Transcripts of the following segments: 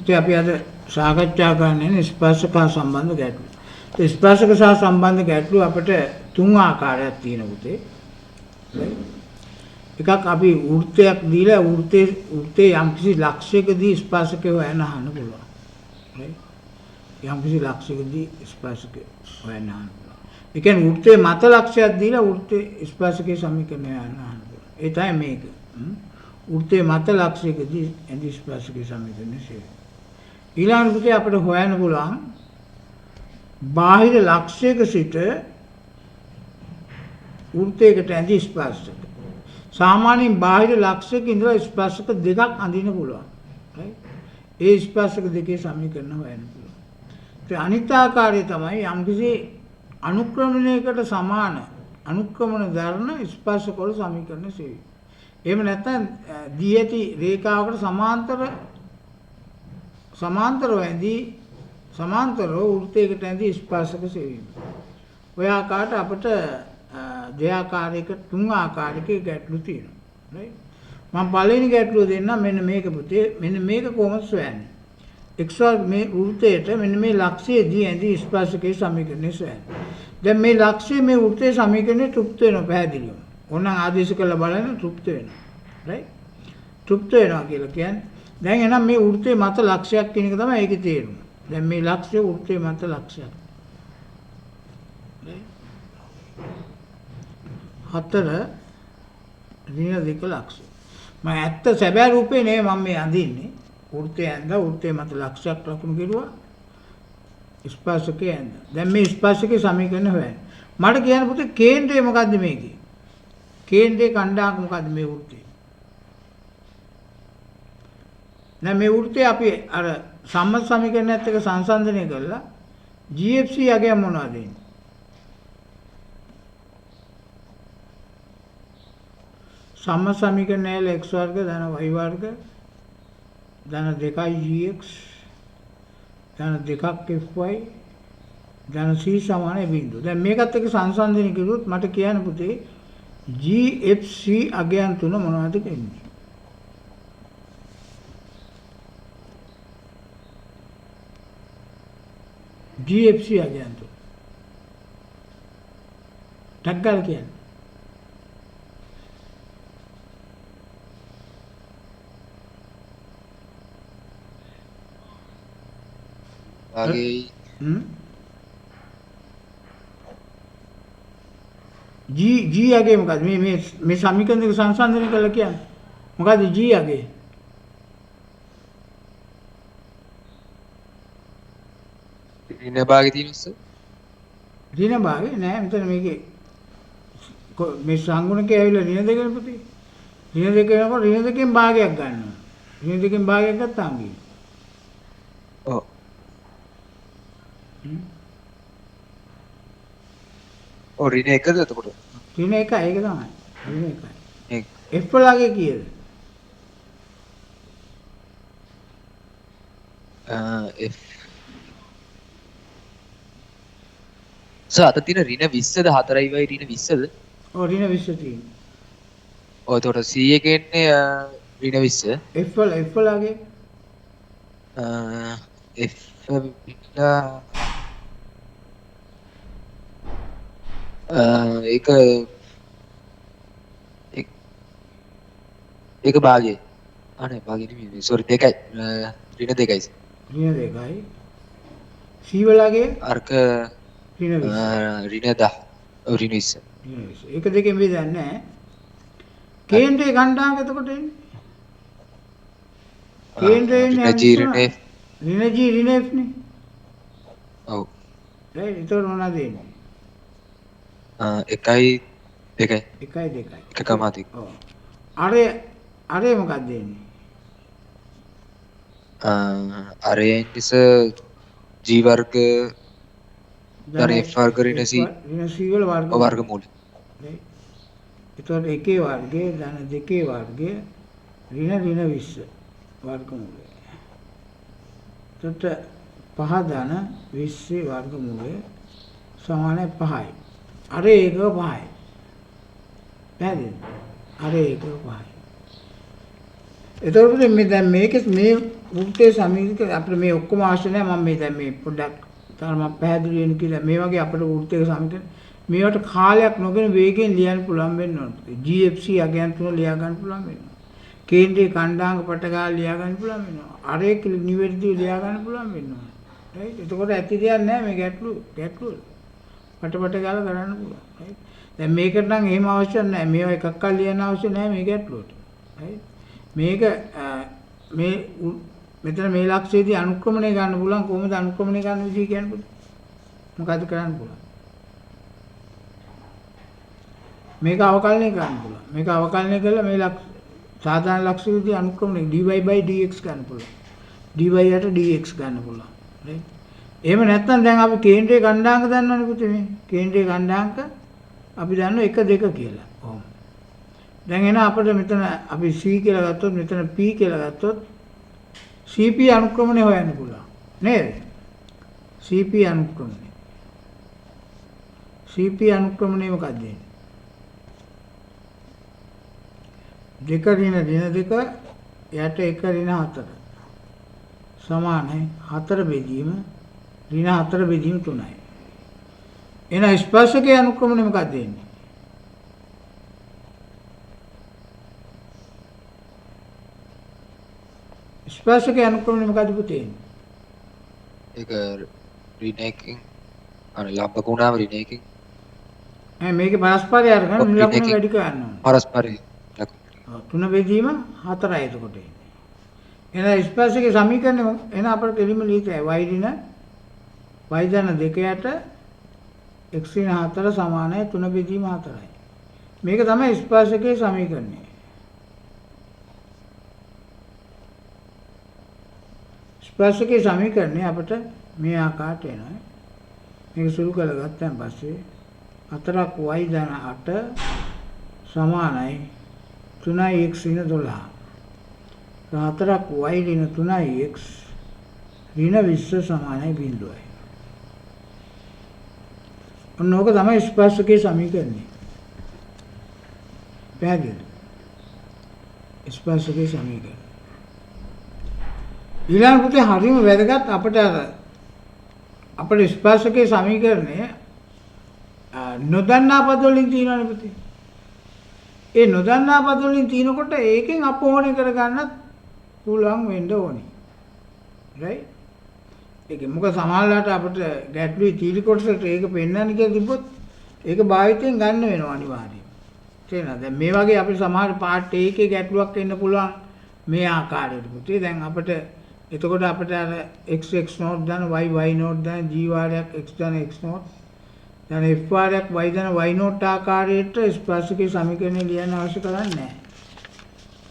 ඉතින් අපි අද සාකච්ඡා කරන්නේ ස්පර්ශක සම්බන්ධ ගැටලු. ඒ ස්පර්ශක සහ සම්බන්ධ ගැටලු අපිට තුන් ආකාරයක් තියෙනවා පුතේ. එකක් අපි වෘත්තයක් දීලා වෘත්තේ යම්කිසි ලක්ෂයකදී ස්පර්ශකය හොයන්න අහන්න පුළුවන්. යම්කිසි ලක්ෂයකදී ස්පර්ශකය හොයන්න අහන්න පුළුවන්. ඒ කියන්නේ වෘත්තේ මත ලක්ෂයක් දීලා වෘත්තේ ස්පර්ශකයේ සමීකරණය හොයන්න අහන්න පුළුවන්. ඒ තමයි මේක. වෘත්තේ මත ලක්ෂයකදී ඇඳි ස්පර්ශකයේ සමීකරණය ශේෂ. ඊළඟ පුතේ අපිට හොයන්න පුළුවන් බාහිර ලක්ෂයක සිට වෘත්තයකට ඇඳි ස්පර්ශක. සාමාන්‍යයෙන් බාහිර ලක්ෂයක ඉඳලා ස්පර්ශක දෙකක් අඳින්න පුළුවන්. ඒ ස්පර්ශක දෙකේ සමීකරණ හොයන්න පුළුවන්. ඒ අනිත් ආකාරය තමයි යම්කිසි අනුක්‍රමණයකට සමාන අනුක්‍රමණ ධර්ම ස්පර්ශක වල සමීකරණ ශේෂ. එහෙම නැත්නම් දී ඇති රේඛාවකට සමාන්තරව ඇඳි සමාන්තරව වෘත්තයකට ඇඳි ස්පර්ශක සෙවීම. ඔය ආකාරයට අපිට දෙආකාරයක තුන් ආකාරයක ගැටලු තියෙනවා. මම පළවෙනි ගැටලුව දෙන්නම් මෙන්න මේක පුතේ. මෙන්න මේක කොහොමද සොයන්නේ? x වර්ග මේ වෘත්තයට මෙන්න මේ ලක්ෂයේදී ඇඳි ස්පර්ශකයේ සමීකරණය සොයන්නේ. දැන් මේ ලක්ෂයේ මේ වෘත්තයේ සමීකරණය තෘප්ත වෙනවා පැහැදිලිවම. ඕනනම් ආදේශ කරලා බලන්න තෘප්ත වෙනවා. රයිට්? තෘප්ත වෙනවා කියලා කියන්නේ දැන් එහෙනම් මේ වෘත්තයේ මත ලක්ෂයක් කියන එක තමයි ඒකේ තේරුම. දැන් මේ ලක්ෂය වෘත්තයේ මත ලක්ෂයක්. 4 ඍණ 2 ලක්ෂය. මම ඇත්ත සැබෑ රූපේ නේ මම මේ අඳින්නේ. වෘත්තයේ ඇඳලා වෘත්තයේ මත ලක්ෂයක් ලකුණු කෙරුවා. ස්පර්ශකයේ ඇඳ. දැන් මේ ස්පර්ශකයේ සමීකරණ හොයන්න. මට කියන්න පුතේ කේන්ද්‍රය මොකද්ද මේකේ? කේන්ද්‍රයේ කණ්ඩායම මොකද්ද මේ වෘත්තයේ? දැන් මේ වෘත්තය අපි අර සම්මත සමීකරණයත් එක්ක සංසන්දනය කරලා GFC යගේ මොනවද දෙන්නේ? සම්මත සමීකරණය x වර්ග ධන y වර්ග ධන 2gx ධන 2ක් fy ධන c සමානයි බිඳුව. දැන් මේකත් එක්ක සංසන්දනය කරුවොත් මට කියන්න පුතේ GFC අගයන් තුන මොනවද කියන්නේ? GFC අගයන් තුන. ටග්ගල් කියන්නේ G අගේ මොකද්ද මේ සමීකරණ දෙක සංසන්දනය කරලා කියන්නේ මොකද්ද G අගේ? ඍණ භාගයේ තියෙන උස්ස ඍණ භාගේ නෑ මෙතන මේකේ මේ සංගුණකේ ඇවිල්ලා ඍණ දෙකනේ පුතේ. ඍණ දෙක වෙනකොට ඍණ දෙකෙන් භාගයක් ගන්නවා. ඍණ දෙකෙන් භාගයක් ගත්තාම ගියේ. ඔව්. ඔව් ඍණ එකද එතකොට? ඍණ එක ඒක තමයි. ඍණ එකයි. ඒක F වලගේ කීයද? F අත තියෙන ඍණ 20ද 4යි වයි ඍණ 20ද? ඔව් ඍණ 20 තියෙනවා. ඔය එතකොට C එකේ ඉන්නේ ඍණ 20. F වලගේ F විලා ඒක භාගය. අනේ භාගය නෙමෙයි සෝරි දෙකයි. ඍණ දෙකයි. ඍණ දෙකයි. C වලගේ අර්ක ඍණ 20. ඍණ 10. ඍණ 20. ඒක දෙකෙන් බෙදන්නේ නැහැ. කේන්ද්‍රයේ ගණ්ඩාංග එතකොට එන්නේ. කේන්ද්‍රයේ ඍණ G ඍණ F. ඍණ G ඍණ F නේ. ඔව්. right ඒතකොට මොනවද එන්නේ? 1යි 2යි. 1යි 2යි. 1,2. ඔව්. අර මොකක්ද එන්නේ? අරයෙන් ඉස G වර්ග ධන F වර්ග ඍණ C ඍණ C වල වර්ගමූල. right ඒතකොට 1 වර්ගය ධන 2 වර්ගය ඍණ 20 වර්ගමූලය. එතකොට 5 ධන 20 වර්ගමූලය සමානයි 5යි. අර ඒක 5යි. පැහැදිලිද? අර ඒක 5යි. එතකොට මේ දැන් මේක මේ වෘත්තයේ සමීකරණය අපිට මේ ඔක්කොම අවශ්‍ය නැහැ. මම මේ දැන් මේ පොඩ්ඩක් තරමක් පැහැදිලි වෙන්න කියලා මේ වගේ අපිට වෘත්තයක සමීකරණ මේවට කාලයක් නොගෙන වේගයෙන් ලියන්න පුළුවන් වෙන්න ඕනේ. GFC අගයන් තුන ලියා ගන්න පුළුවන් වෙනවා. කේන්ද්‍රීය කණ්ඩාංග පටගාලා ලියා ගන්න පුළුවන් වෙනවා. අරේක නිවැරදිව ලියා ගන්න පුළුවන් වෙනවා. right? එතකොට ඇති දෙයක් නැහැ මේ ගැටලු පට ගාලා කරන්න පුළුවන්. right? දැන් මේකට නම් එහෙම අවශ්‍ය නැහැ. මේවා එකක්ක ලියන්න අවශ්‍ය නැහැ මේ ගැටලුවට. right? මේක මේ මෙතන මේ ලක්ෂයේදී අනුක්‍රමණය ගන්න පුළුවන්. කොහොමද අනුක්‍රමණය ගන්න විදිහ කියන්න පුළුවන්? මොකද්ද කරන්න පුළුවන්? මේක අවකලනය කරන්න පුළුවන්. මේක අවකලනය කළා මේ සාධාරණ ලක්ෂයේදී අනුක්‍රමණය dy/dx ගන්න පුළුවන්. dy යට dx ගන්න පුළුවන්. right? එහෙම නැත්නම් දැන් අපි කේන්ද්‍රීය කණ්ඩාංග දන්නවනේ පුතේ මේ. කේන්ද්‍රීය කණ්ඩාංග අපි දන්නවා 1 2 කියලා. කොහොම. දැන් එන අපිට මෙතන අපි c කියලා ගත්තොත් මෙතන p කියලා ගත්තොත් cp අනුක්‍රමණය හොයන්න පුළුවන්. නේද? cp අනුක්‍රමණය. cp අනුක්‍රමණය මොකක්ද වෙන්නේ? 2 ඍණ 2 යට 1 ඍණ 4 සමානයි 4 බෙදීම ඍණ 4 බෙදීම 3යි. එහෙනම් ස්පර්ශකයේ අනුක්‍රමණය මොකක්ද වෙන්නේ? ස්පර්ශකයේ අනුක්‍රමණය මොකක්ද පුතේ? ඒක ඍණයකින් ලම්බක වුණාම ඍණයකින් මේකේ පරස්පරය අරගෙන ලකුණු වැඩි කරන්න ඕනේ. පරස්පරය ලකුණු 3 බෙදීම 4යි එතකොට එන්නේ. එහෙනම් ස්පර්ශකයේ සමීකරණය එන අපිට දෙලිම ලියතයි y ඍණ y ධන 2 යට x ඍණ 4 සමානයි 3 බෙදීම 4යි. මේක තමයි ස්පර්ශකයේ සමීකරණය. ස්පර්ශකයේ සමීකරණය අපිට මේ ආකාරයට එනවා. මේක සුළු කරගත්තන් පස්සේ 4ක් y ධන 8 සමානයි 3යි x ඍණ 12. 4ක් y ඍණ 3යි x ඍණ 20 සමානයි 0යි. ඔන්න ඕක තමයි ස්පර්ශකයේ සමීකරණය. පැහැදිලිද? ස්පර්ශකයේ සමීකරණය. ඊළඟ පුතේ හරිම වැදගත් අපිට ස්පර්ශකයේ සමීකරණය නොදන්නා පද වලින් තියෙනවනේ පුතේ. ඒ නොදන්නා පද වලින් තියෙනකොට ඒකෙන් අපෝහණය කරගන්නත් පුළුවන් වෙන්න ඕනේ. right? ඒක මොකද සමහරවිට අපිට ගැටලුවේ තීලි කොටසට ඒක පෙන්වන්න කියලා තිබ්බොත් ඒක භාවිතයෙන් ගන්න වෙනවා අනිවාර්යයෙන්. තේරෙනවද? දැන් මේ වගේ අපිට සමහර පාර්ට් එකේ ගැටලුවක් එන්න පුළුවන් මේ ආකාරයට පුතේ. දැන් අපිට එතකොට අපිට අර x නෝට් දාන y නෝට් දාන g වාරයක් x දාන x නෝට් දාන f වාරයක් y දාන y නෝට් ආකාරයට ස්පර්ශකයේ සමීකරණය ලියන්න අවශ්‍ය කරන්නේ නැහැ.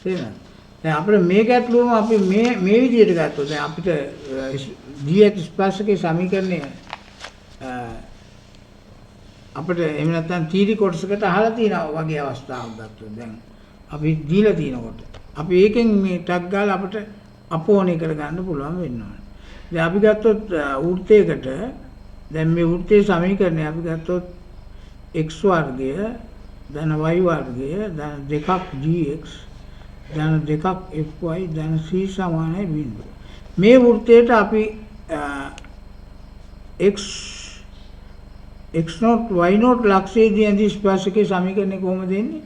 තේරෙනවද? දැන් අපිට මේ ගැටලුවම අපි මේ විදිහට ගත්තොත් දැන් අපිට dx ස්පර්ශකයේ සමීකරණය අපිට එහෙම නැත්නම් තීරි කොටසකට අහලා තියෙනවා වගේ අවස්ථාවක් ගත්තොත් දැන් අපි දීලා තිනකොට අපි ඒකෙන් මේ ටක් ගාලා අපිට අපෝහණය කරගන්න පුළුවන් වෙන්න ඕනේ. දැන් අපි ගත්තොත් වෘත්තයකට දැන් මේ වෘත්තයේ සමීකරණය අපි ගත්තොත් x වර්ගය ධන y වර්ගය ධන 2ක් gx ධන 2ක් fy ධන c සමානයි 0. මේ වෘත්තයට අපි x නෝට් y නෝට් ලක්ෂයේදී ඇඳි ස්පර්ශකයේ සමීකරණය කොහොමද එන්නේ?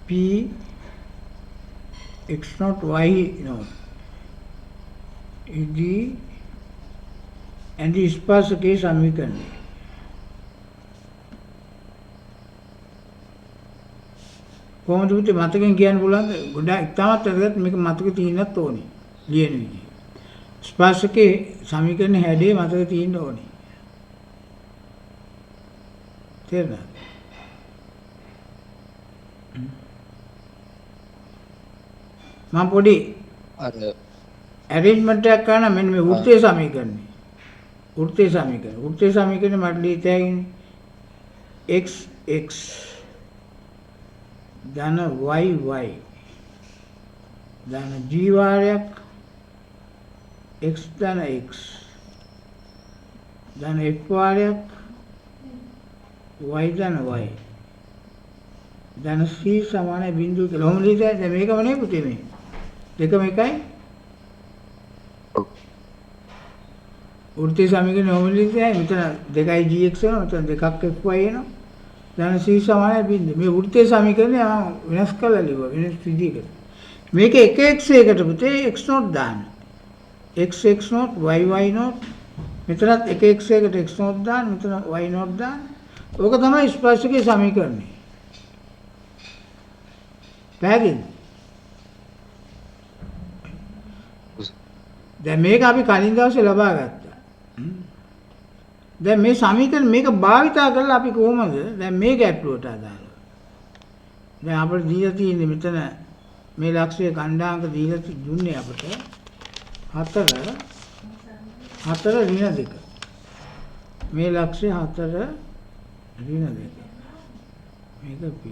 p x naught y naught इदी and the स्पर्शकයේ समीकरण කොහොමද පුතේ මතකෙන් කියන්න පුළුවන්ද? ගොඩාක් ඉතාමත් වැදගත් මේක මතක තියෙන්නත් ඕනේ ලියන විදිහ. ස්පර්ශකයේ සමීකරණ හැඩේ මතක තියෙන්න ඕනේ. තේරුණාද? මම පොඩි අර arrangement එකක් කරන මෙන්න මේ වෘත්තයේ සමීකරණය. වෘත්තයේ සමීකරණය මට ලියතෑගිනේ x ධන y ධන g වාරයක් x ධන x ධන f වාරයක් y ධන y ධන c සමානයි බිඳුව කියලා. ඔහොම ලියලා දැන් මේකම නේ පුතේ මේ. දෙකම එකයි. ඔව්. වෘත්තීය සමීකරණය ඔහොම ලියලා මෙතන 2යි gx වෙනවා. මෙතන 2ක් fy එනවා. ධන c සමානයි බිඳුව. මේ වෘත්තීය සමීකරණය වෙනස් කරලා ලියුවා වෙනස් විදිහකට. මේක එක x එකකට පුතේ x0 දාන්න. x0 y0 මෙතනත් එක x එකකට x0 දාන්න මෙතන y0 දාන්න. ඕක තමයි ස්පර්ශකයේ සමීකරණය. පැහැදිලිද? දැන් මේක අපි කලින් දවසේ ලබා ගත්තා. දැන් මේ සමීකරණ මේක භාවිතා කරලා අපි කොහොමද දැන් මේ ගැටලුවට අදාළව. දැන් අපිට දීලා තියෙන්නේ මෙතන මේ ලක්ෂයේ කණ්ඩායමක දීලා දුන්නේ අපිට 4 ඍණ 2. මේ ලක්ෂයේ 4 ඍණ 2. මේක p.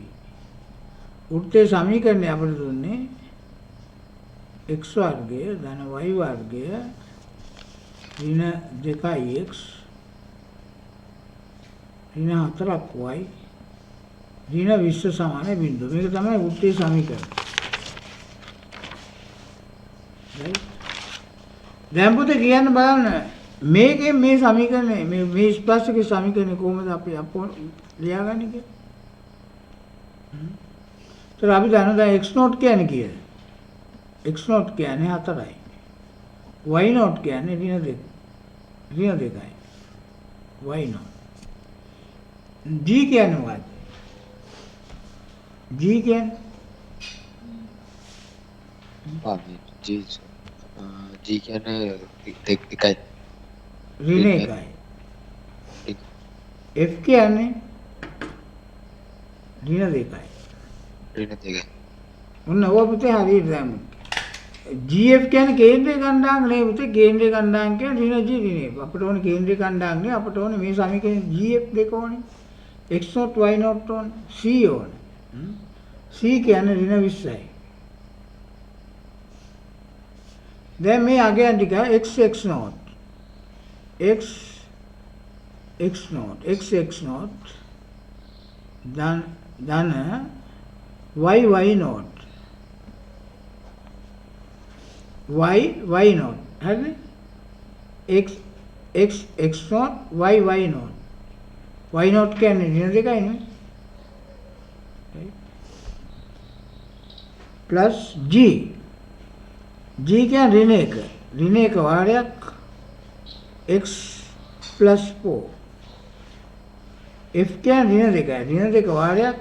උත්තේ සමීකරණය අපිට දුන්නේ x වර්ගය ධන y වර්ගය ඍණ 2x ඍණ 4y ඍණ 20 සමාන බිඳුව. මේක තමයි උත්තේ සමීකරණය. දැන් පුතේ කියන්න බලන්න මේකේ මේ සමීකරණය මේ ස්පර්ශකයේ සමීකරණය කොහොමද අපි අපෝ ලියාගන්නේ කියලා. ඒතර අපි දන්නවා දැන් x0 කියන්නේ කීයද? x0 කියන්නේ 4යි. y0 කියන්නේ ඍණ 2. ඍණ 2යි. y0. g කියන්නේ මොකක්ද? g කියන්නේ G කියන්නේ එකයි. ඍණ 1යි. f කියන්නේ ඍණ 2යි. ඍණ 2යි. ඔන්න ඕක පුතේ හරියට දැම්ම. GF කියන්නේ කේන්ද්‍රීය කණ්ඩායම නේ පුතේ. කේන්ද්‍රීය කණ්ඩායම කියන්නේ ඍණ G ඍණ F. අපිට ඕනේ කේන්ද්‍රීය කණ්ඩායම නේ. අපිට ඕනේ මේ සමීකරණේ GF දෙක ඕනේ. x0 y0 ඕනේ. C ඕනේ. C කියන්නේ ඍණ 20යි. දැන් මේ අගයන් ටික x0 x0 ධන y0 y0 හරිද? x0 y0 y0 කියන්නේ ඍණ 2යි නේ. ප්ලස් g කියන්නේ ඍණ 1. ඍණ 1 වාරයක් x plus 4. f කියන්නේ ඍණ 2යි. ඍණ 2 වාරයක්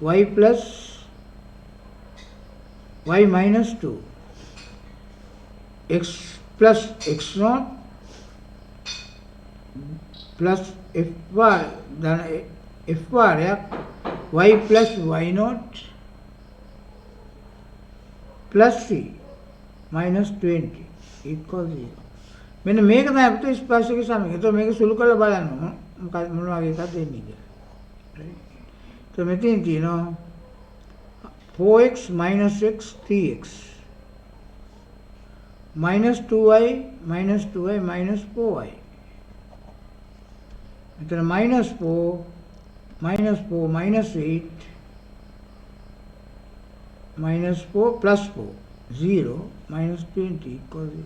y plus y minus 2. x plus x0 plus f වාරයක් y plus y0 plus c minus 20 equals 0. මෙන්න මේක තමයි අපිට ස්පර්ශක සමීකරණය. ඒතකොට මේක සුළු කරලා බලන්න මොකද මොන වගේ එකක්ද එන්නේ කියලා. તો මෙතෙන් තියෙනවා 4x minus x 3x minus 2y minus 4y. මෙතන minus 4 minus 8 minus 4 plus 4 0 minus 20 equals 0.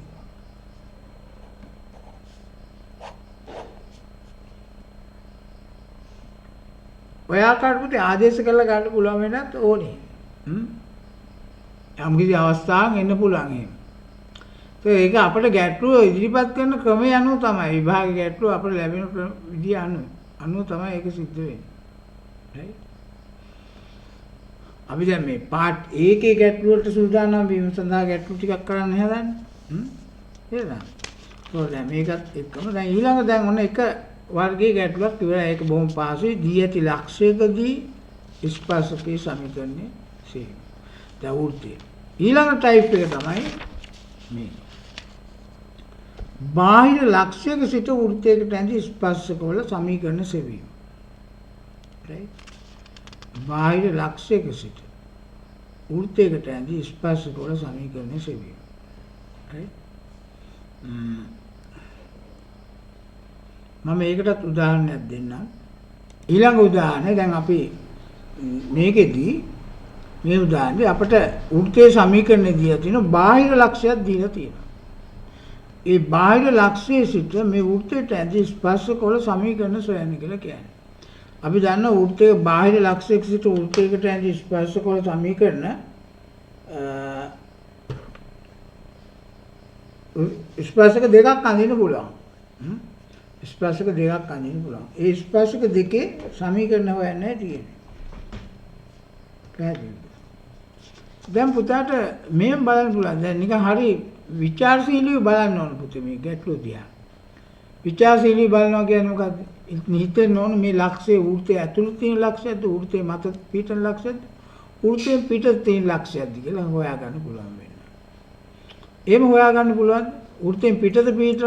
ඔය ආකාරයට පුතේ ආදේශ කරලා ගන්න පුළුවන් වෙනත් ඕනේ. යම් කිසි අවස්ථාවක් එන්න පුළුවන් එහෙම. ඒක අපිට ගැටලුව ඉදිරිපත් කරන ක්‍රමය අනුව තමයි විභාග ගැටලුව අපිට ලැබෙන විදිය අනුව තමයි ඒක සිද්ධ වෙන්නේ. right? අපි දැන් මේ පාර්ට් A එකේ ගැටලුවට සූදානම් වීම සඳහා ගැටලු ටිකක් කරන්න හදන්නේ. හරිද? දැන් මේකත් එක්කම දැන් ඊළඟ දැන් ඔන්න එක වර්ගයේ ගැටලුවක් ඉවරයි. ඒක බොහොම පහසුයි. දී ඇති ලක්ෂයකදී ස්පර්ශකයේ සමීකරණය සේම. දැන් වෘත්තය. ඊළඟ ටයිප් එක තමයි මේ. බාහිර ලක්ෂයක සිට වෘත්තයකට ඇඳි ස්පර්ශකවල සමීකරණ සෙවීම. right? බාහිර ලක්ෂයක සිට වෘත්තයකට ඇඳි ස්පර්ශකවල සමීකරණ සෙවීම. right? මම ඒකටත් උදාහරණයක් දෙන්නම්. ඊළඟ උදාහරණය දැන් අපි මේකෙදී මේ උදාහරණේ අපිට වෘත්තයේ සමීකරණය දීලා තියෙනවා බාහිර ලක්ෂයක් දීලා තියෙනවා. ඒ බාහිර ලක්ෂයේ සිට මේ වෘත්තයට ඇදී ස්පර්ශකවල සමීකරණ සොයන්න කියලා කියන්නේ. අපි දන්නවා වෘත්තයේ බාහිර ලක්ෂයක සිට වෘත්තයකට ඇදී ස්පර්ශකවල සමීකරණ ස්පර්ශක දෙකක් අඳින්න පුළුවන්. ස්පර්ශක දෙකක් අඳින්න පුළුවන්. ඒ ස්පර්ශක දෙකේ සමීකරණ හොයන්නයි තියෙන්නේ. පැහැදිලිද? දැන් පුතාට මෙහෙම බලන්න පුළුවන්. දැන් නිකන් හරි විචාරශීලීව බලන්න ඕන පුතේ මේ ගැටලුව දිහා. විචාරශීලීව බලනවා කියන්නේ මොකද්ද? හිතෙන්න ඕන මේ ලක්ෂයේ වෘත්තය ඇතුළේ තියෙන ලක්ෂයක්ද වෘත්තයේ මත පිටන ලක්ෂයක්ද වෘත්තයේ පිට තියෙන ලක්ෂයක්ද කියලා හොයාගන්න පුළුවන් වෙනවා. එහෙම හොයාගන්න පුළුවන් වෘත්තයෙන් පිටද පිටව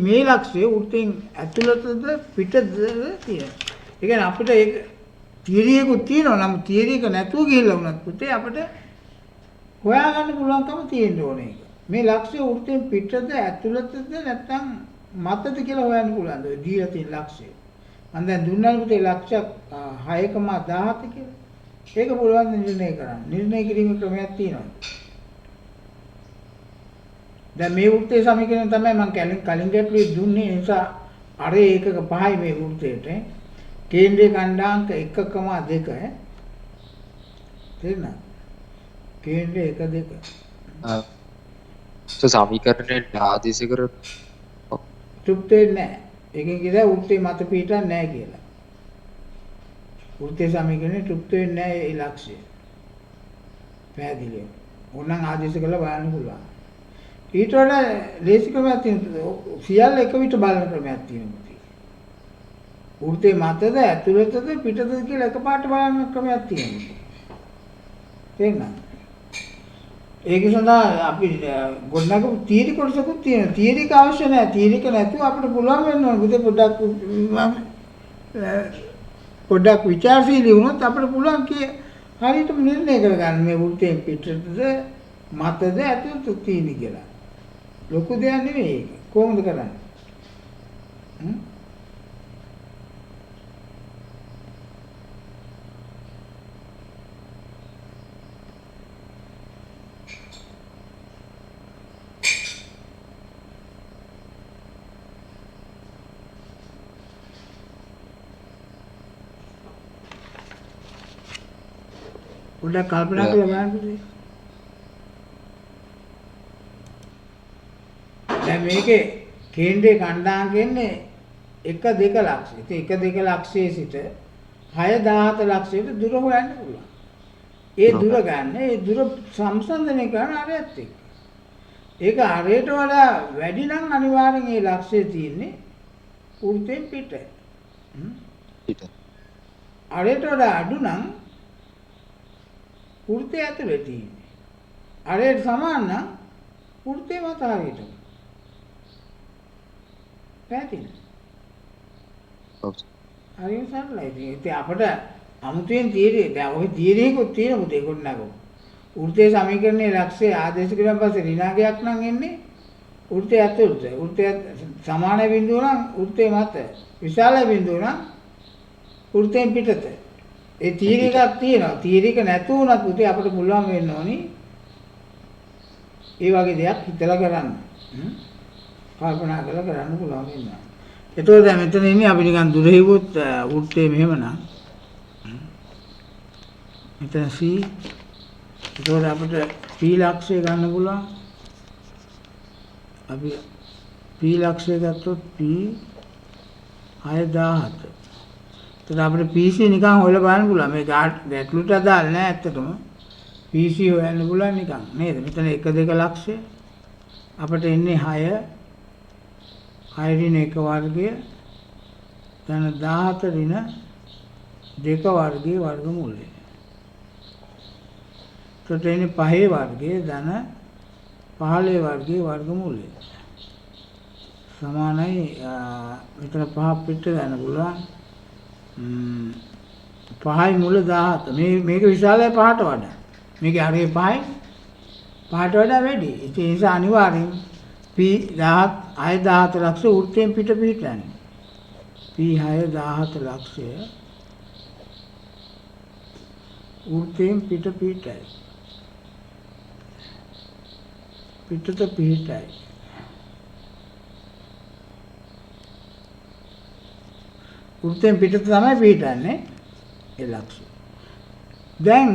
මේ ලක්ෂයේ වෘත්තයෙන් ඇතුළතද පිටද තියෙනවා. ඒ කියන්නේ අපිට ඒක තියරියකුත් තියෙනවා. නම් තියරියක නැතුව ගිහිල්ලා වුණත් පුතේ අපිට හොයාගන්න පුළුවන්කම තියෙන්න ඕනේ ඒක. මේ ලක්ෂ්‍ය වෘත්තයෙන් පිටද ඇතුළතද නැත්නම් මතද කියලා හොයන්න පුළුවන්. ඔය දීලා තියෙන ලක්ෂ්‍ය. මම දැන් දුන්නානේ පුතේ ලක්ෂයක් 6.17 කියලා. ඒක පුළුවන් නිර්ණය කරන්න. නිර්ණය කිරීමේ ක්‍රමයක් තියෙනවා. දැන් මේ වෘත්තයේ සමීකරණය තමයි මම කලින් ගැටලුවේ දුන්නේ. ඒ නිසා අරේ ඒකක 5යි මේ වෘත්තයට. කේන්ද්‍රයේ ඛණ්ඩාංක 1.2 තේරෙනවද? කේන්ද්‍රය 1 2 සමීකරණය ආදේශ කර තෘප්ති නැහැ. ඒකෙන් කියනවා වෘත්තේ මත පිටක් නැහැ කියලා. වෘත්තේ සමීකරණය තෘප්ති වෙන්නේ නැහැ ඒ ලක්ෂ්‍යය. පැහැදිලිද? ඕනනම් ආදේශ කරලා බලන්න පුළුවන්. ඊට වඩා ලේසි ක්‍රමයක් තියෙනවා. සියල්ල එක විට බලන ක්‍රමයක් තියෙනවා. වෘත්තේ මතද ඇතුළතද පිටතද කියලා එකපාරට බලන ක්‍රමයක් තියෙනවා. තේරුණාද? ඒක සඳහා අපි ගොඩනගපු තීරි කොටසකුත් තියෙනවා. තීරික අවශ්‍ය නැහැ. තීරික නැතුව අපිට පුළුවන් වෙන්න ඕන. බුදේ පොඩ්ඩක් විචාරශීලී වුණොත් අපිට පුළුවන් හරියටම නිර්ණය කරගන්න මේ වෘත්තයෙන් පිටතද මතද ඇතුළතද තියෙන්නේ කියලා. ලොකු දෙයක් නෙවෙයි ඒක. කොහොමද කරන්නේ? පොඩ්ඩක් කල්පනා කරලා බලන්න පුතේ. දැන් මේකේ කේන්ද්‍රයේ ඛණ්ඩාංකෙන්නේ 1 2 ලක්ෂය. ඉතින් 1 2 ලක්ෂයේ සිට 6 17 ලක්ෂයට දුර හොයන්න පුළුවන්. ඒ දුර ගන්න, ඒ දුර සංසන්දනය කරන අරයත් එක්ක. ඒක අරයට වඩා වැඩි නම් අනිවාර්යෙන් ඒ ලක්ෂය තියෙන්නේ වෘත්තයෙන් පිට. අරයට වඩා අඩු නම් වෘත්තය ඇතුලේ තියෙන්නේ. අරයට සමාන නම් වෘත්තේ මත හරියටම. පැහැදිලිද? ඔව්. හරියට සරලයි. ඉතින් අපිට අමුතුවෙන් තියරිය දැන් ওই තියරියකුත් තියෙන පුතේ ගොඩනගමු. වෘත්තයේ සමීකරණයේ ලක්ෂ්‍ය ආදේශ කරන පස්සේ ඍණාගයක් නම් එන්නේ වෘත්තය ඇතුළත. වෘත්තය සමාන බිඳුව නම් වෘත්තේ මත. විශාල බිඳුව නම් වෘත්තයෙන් පිටත. ඒ තීරිකක් තියෙනවා. තීරික නැතු වුණත් පුතේ අපිට පුළුවන් වෙන්න ඕනි ඒ වගේ දෙයක් හිතලා කරන්න. කල්පනා කරලා කරන්න පුළුවන් වෙනවා. එතකොට දැන් මෙතන ඉන්නේ අපි නිකන් දුර හිවුවොත් වෘත්තේ මෙහෙමනම් මෙතන C එතකොට අපිට P ලක්ෂය ගන්න පුළුවන්. අපි P ලක්ෂය ගත්තොත් P 617. එතකොට අපිට PC නිකන් හොයලා බලන්න පුළුවන්. මේ ගැටලුවට අදාළ නෑ ඇත්තටම. PC හොයන්න පුළුවන් නිකන් නේද? මෙතන 1 2 ලක්ෂය අපිට එන්නේ 6 ඍණ 1 වර්ගය ධන 17 ඍණ 2 වර්ගයේ වර්ගමූලය. එතකොට එන්නේ 5 වර්ගයේ ධන 15 වර්ගයේ වර්ගමූලය. සමානයි මෙතන 5 පිට ගන්න පුළුවන්. 5යි මුල 17. මේක විශාලයි 5ට වඩා. මේකේ හරිය 5යි 5ට වඩා වැඩි. ඒ නිසා අනිවාර්යෙන් P 17 ලක්ෂ වෘත්තයෙන් පිට පිටන්නේ. P 17 ලක්ෂය වෘත්තයෙන් පිට පිටයි. පිටත පිටයි. වෘත්තයෙන් පිටත තමයි පිටන්නේ ඒ ලක්ෂය. දැන්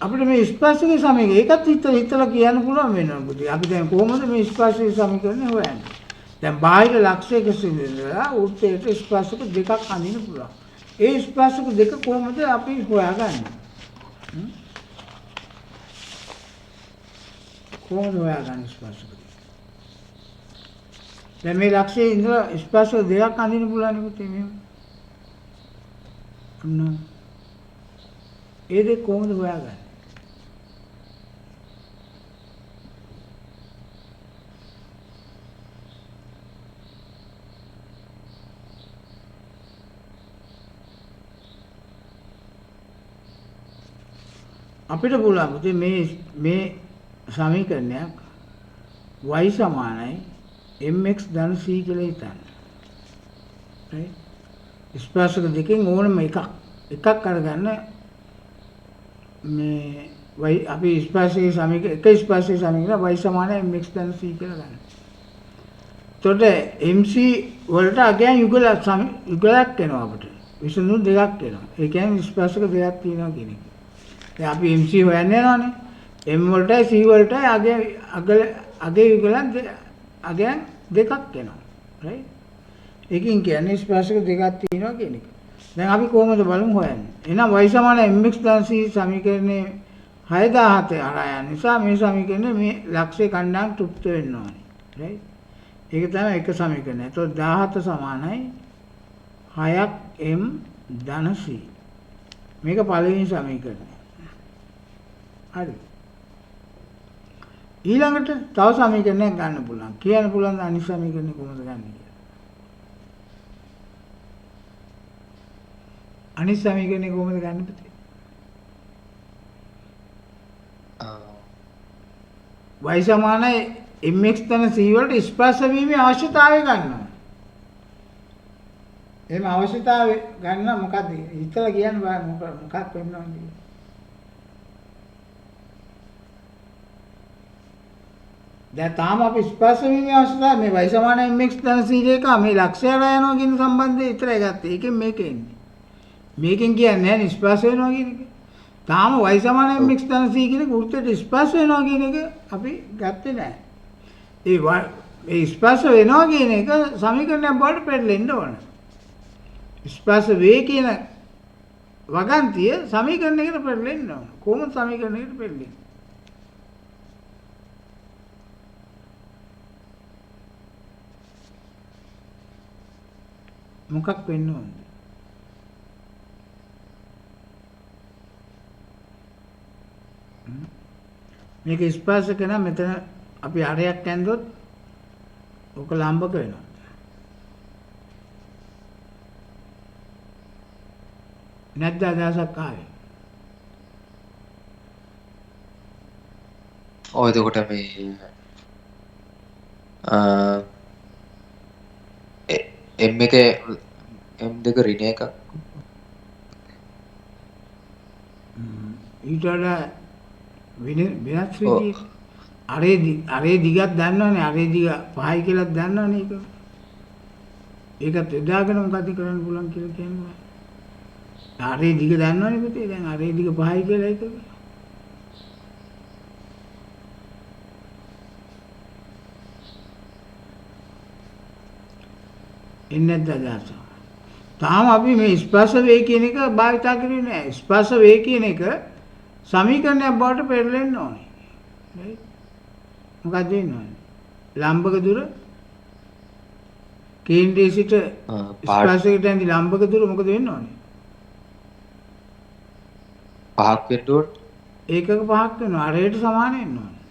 අපිට මේ ස්පර්ශක සමීකරණය ඒකත් හිතලා කියන්න පුළුවන් වෙනවා පුතේ. අපි දැන් කොහොමද මේ ස්පර්ශක සමීකරණය හොයන්නේ? දැන් බාහිර ලක්ෂයක සිඳලා වෘත්තයට ස්පර්ශක දෙකක් අඳින්න පුළුවන්. ඒ ස්පර්ශක දෙක කොහොමද අපි හොයාගන්නේ? කොහොමද හොයාගන්නේ ස්පර්ශක දෙක? දැන් මේ ලක්ෂයේ ඉඳලා ස්පර්ශක දෙකක් අඳින්න පුළුවන් නේ පුතේ මෙහෙම. ඒ දෙක කොහොමද හොයාගන්නේ? අපිට පුළුවන් පුතේ මේ සමීකරණයක් y සමානයි mx ධන c කියලා හිතන්න. right? ස්පර්ශක දෙකෙන් ඕනම එකක් අරගන්න මේ y අපි ස්පර්ශයේ සමීකරණ එක ස්පර්ශයේ සමීකරණ y සමානයි mx ධන c කියලා ගන්න. එතකොට mc වලට අගයන් යුගලයක් එනවා අපිට. විසඳුම් දෙකක් එනවා. ඒ කියන්නේ ස්පර්ශක දෙකක් තියෙනවා කියන එක. දැන් අපි MC හොයන්න යනවානේ. M වලටයි C වලටයි අගේ යුගලයන් අගයන් දෙකක් එනවා. right? ඒකෙන් කියන්නේ ස්පර්ශක දෙකක් තියෙනවා කියන එක. දැන් අපි කොහොමද බලමු හොයන්නේ? එහෙනම් y සමාන mx ධන c සමීකරණේ 6000 හරහා යන නිසා මේ සමීකරණේ මේ ලක්ෂ්‍ය කණ්ඩායම් තෘප්ත වෙන්න ඕනේ. right? ඒක තමයි එක සමීකරණය. ඒතකොට 17 සමානයි 6ක් m ධන c. මේක පළවෙනි සමීකරණය. හරි. ඊළඟට තව සමීකරණයක් ගන්න පුළුවන්. කියන්න පුළුවන් අනිත් සමීකරණය කොහොමද ගන්න කියලා. අනිත් සමීකරණය කොහොමද ගන්න පුතේ? y සමානයි mx ධන c වලට ස්පර්ශ වීමේ අවශ්‍යතාවය ගන්නවා. එහෙම අවශ්‍යතාවය ගන්න මොකද්ද? හිතලා කියන්න බෑ මොකක් වෙන්නවද? දැන් තාම අපි ස්පර්ශ වීමේ අවශ්‍යතාවය මේ y සමාන mx ධන c එක මේ ලක්ෂයට යනවා කියන සම්බන්ධය විතරයි ගත්තේ. ඒකෙන් මේක එන්නේ. මේකෙන් කියන්නේ නැහැ ස්පර්ශ වෙනවා කියන එක. තාම y සමාන mx ධන c කියන වෘත්තයට ස්පර්ශ වෙනවා කියන එක අපි ගත්තේ නැහැ. ඒ ස්පර්ශ වෙනවා කියන එක සමීකරණයක් බවට පෙරලෙන්න ඕන. ස්පර්ශ වේ කියන වගන්තිය සමීකරණයකට පෙරලෙන්න ඕන. කොහොමද සමීකරණයකට පෙරලෙන්නේ? මොකක් වෙන්න ඕනද? මේක ස්පර්ශක නම් මෙතන අපි හරයක් ඇන්දොත් ඔක ලම්බක වෙනවා. නැද්ද අදහසක් ආවේ? ඔය එතකොට මේ M එක M2 ඍණ එකක්. ඊට වඩා වෙනස් විදිහට අරේ දිගක් දන්නවනේ අරේ දිග 5යි කියලා දන්නවනේ ඒක. ඒකත් එදාගෙන මොකද කරන්න පුළුවන් කියලා කියන්නේ. අරේ දිග දන්නවනේ පුතේ. දැන් අරේ දිග 5යි කියලා ඒක. එන්නේ නැද්ද? තාම අපි මේ ස්පර්ශ වේ කියන එක භාවිතා කරන්නේ නැහැ. ස්පර්ශ වේ කියන එක සමීකරණයක් බවට පෙරලෙන්න ඕනේ. right? මොකක්ද වෙන්නේ? ලම්බක දුර කේන්ද්‍රයේ සිට ස්පර්ශයකට ඇඳි ලම්බක දුර මොකද වෙන්න ඕනේ? 5ක් වෙන්න ඕනේ. ඒකක 5ක් වෙනවා. අරයට සමාන වෙන්න ඕනේ.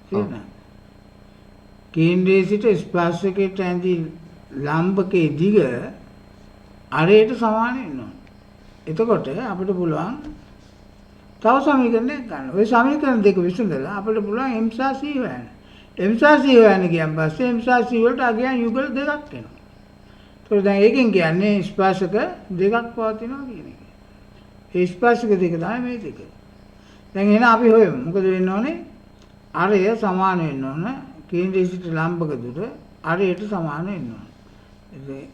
තේරුණාද? කේන්ද්‍රයේ සිට ස්පර්ශයකට ඇඳි ලම්බකයේ දිග අරයට සමාන වෙන්න ඕනේ. එතකොට අපිට පුළුවන් තව සමීකරණයක් ගන්න. ওই සමීකරණ දෙක විසඳලා අපිට පුළුවන් m සහ c හොයන්න. m සහ c හොයන්න කියන පස්සේ m සහ c වලට අගයන් යුගල දෙකක් එනවා. ඒතකොට දැන් ඒකෙන් කියන්නේ ස්පර්ශක දෙකක් පවතිනවා කියන එක. ඒ ස්පර්ශක දෙක තමයි මේ දෙක. දැන් එහෙනම් අපි හොයමු. මොකද වෙන්න ඕනේ? අරය සමාන වෙන්න ඕන. කේන්ද්‍රයේ සිට ලම්බක දුර අරයට සමාන වෙන්න ඕන. ඉතින්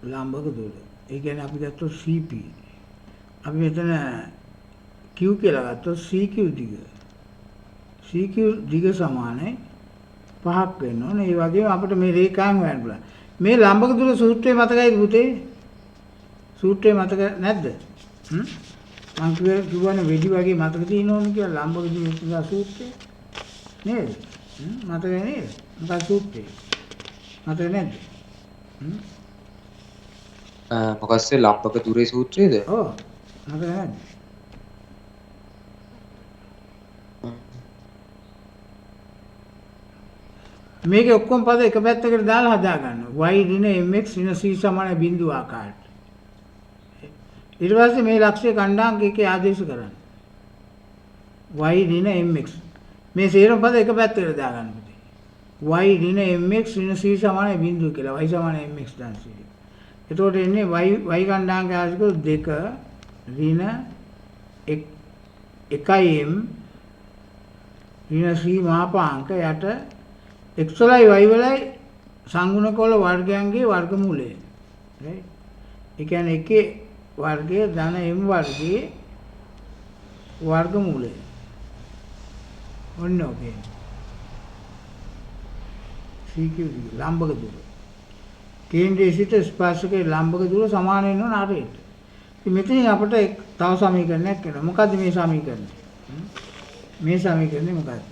ලම්බක දුර. ඒ කියන්නේ අපි ගත්තොත් CP. අපි මෙතන Q කියලා ගත්තොත් CQ දිග. CQ දිග සමානයි 5ක් වෙන්න ඕනේ. ඒ වගේම අපිට මේ රේඛාංග හොයන්න පුළුවන්. මේ ලම්බක දුර සූත්‍රය මතකයිද පුතේ? සූත්‍රය මතක නැද්ද? මං කිව්වනේ වෙඩි වගේ මතක තියෙනවනේ කියලා ලම්බක දුර සූත්‍රය. නේද? මතකයි නේද? මොකක්ද සූත්‍රය? මතක නැද්ද? මොකක්ද ලම්බක දුරේ සූත්‍රයේද? ඔව්. මතක නැද්ද? මේක ඔක්කොම පද එක පැත්තකට දාලා හදා ගන්නවා. y ඍණ mx ඍණ c සමාන බිඳුව ආකාරයට. ඊට පස්සේ මේ ලක්ෂ්‍ය ඛණ්ඩාංක එකේ ආදේශ කරන්න. y ඍණ mx මේ සේරම පද එක පැත්තකට දා ගන්න පුතේ. y ඍණ mx ඍණ c සමාන බිඳුව කියලා. y සමාන mx දැන් c. එතකොට එන්නේ y ඛණ්ඩාංක ආදේශ 2 ඍණ 1m ඍණ c මහපාංක යට x වලයි y වලයි සංගුණක වල වර්ගයන්ගේ වර්ගමූලය. right? ඒ කියන්නේ එකේ වර්ගය ධන m වර්ගයේ වර්ගමූලය. ඔන්න ඔකේ. CQ ලම්බක දුර. කේන්ද්‍රයේ සිට ස්පර්ශකයේ ලම්බක දුර සමාන වෙනවා නාරයට. ඉතින් මෙතනින් අපිට තව සමීකරණයක් එනවා. මොකද්ද මේ සමීකරණය? මේ සමීකරණය මොකද්ද?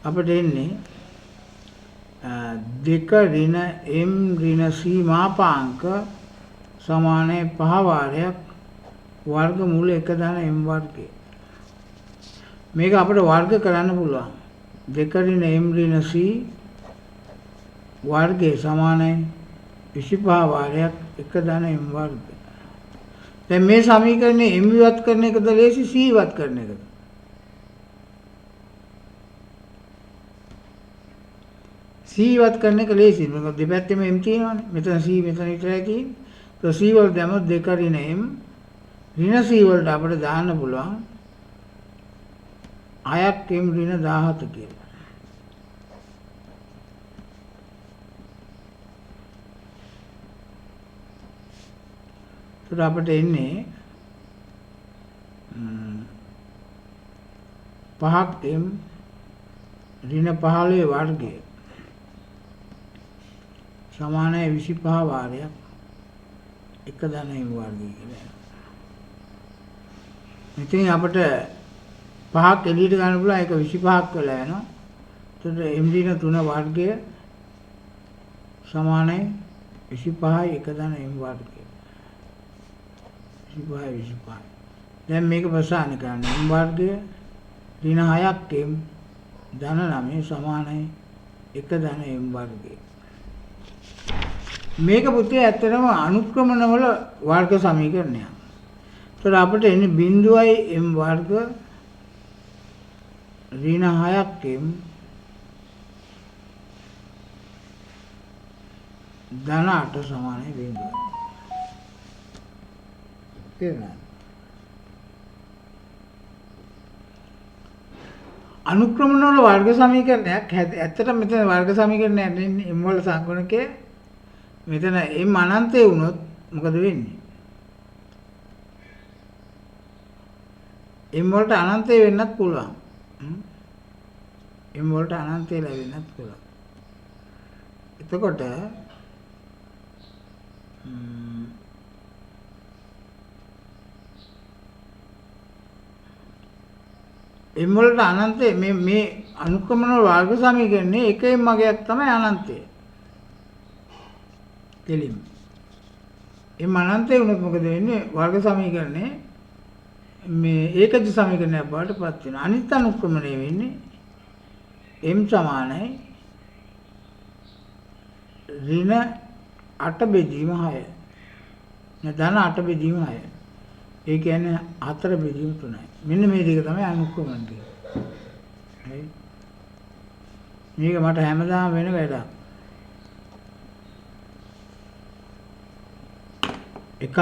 අපිට එන්නේ 2 ඍණ m ඍණ c මාපාංක සමානයි 5 වාරයක් වර්ගමූල 1 ධන m වර්ගය. මේක අපිට වර්ග කරන්න පුළුවන්. 2 ඍණ m ඍණ c වර්ගය සමානයි 25 වාරයක් 1 ධන m වර්ගය. දැන් මේ සමීකරණේ m ඉවත් කරන එකද ලේසි c ඉවත් කරන එකද? c ඉවත් කරන එක ලේසි. මොකද දෙපැත්තෙම m තියෙනවානේ. මෙතන c මෙතන විතරයි තියෙන්නේ. તો c වල දැම්මොත් 2 ඍණ m ඍණ c වලට අපිට දාන්න පුළුවන් 6ක් m ඍණ 17 කියලා. ඒත් අපිට එන්නේ 5ක් m ඍණ 15 වර්ගය සමානයි 25 වාරයක් 1 ධන m වර්ගය කියලා. මෙතන අපිට 5ක් එළියට ගන්න පුළුවන්. ඒක 25ක් වෙලා යනවා. එතකොට m ඍණ 3 වර්ගය සමානයි 25යි 1 ධන m වර්ගය. 25. දැන් මේක ප්‍රසාරණය කරන්න. m වර්ගය ඍණ 6ක් m ධන 9 සමානයි 1 ධන m වර්ගය. මේක පුතේ ඇත්තටම අනුක්‍රමන වල වර්ග සමීකරණයක්. ඒතර අපිට එන්නේ බිඳුවයි m වර්ග ඍණ 6ක් m ධන 8 සමානයි බිඳුවයි. තේරුණාද? අනුක්‍රමන වල වර්ග සමීකරණයක් ඇත්තටම මෙතන වර්ග සමීකරණයක් නෙන්නේ m වල සංගුණකයේ මෙතන m අනන්තය වුණොත් මොකද වෙන්නේ? m වලට අනන්තය වෙන්නත් පුළුවන්. m වලට අනන්තය ලැබෙන්නත් පුළුවන්. එතකොට m වලට අනන්තය මේ අනුක්‍රමන වර්ග සමීකරණයේ එක m මගයක් තමයි අනන්තය. කෙලින් m අනන්තය වුණොත් මොකද වෙන්නේ? වර්ග සමීකරණේ මේ ඒකජ සමීකරණයක් බවට පත් වෙනවා. අනිත් අනුක්‍රමණය වෙන්නේ m සමානයි ඍණ 8 බෙදීම 6. ධන 8 බෙදීම 6. ඒ කියන්නේ 4 බෙදීම 3යි. මෙන්න මේ දෙක තමයි අනුක්‍රමණය කියන්නේ. මේක මට හැමදාම වෙන වැඩක්. එකක්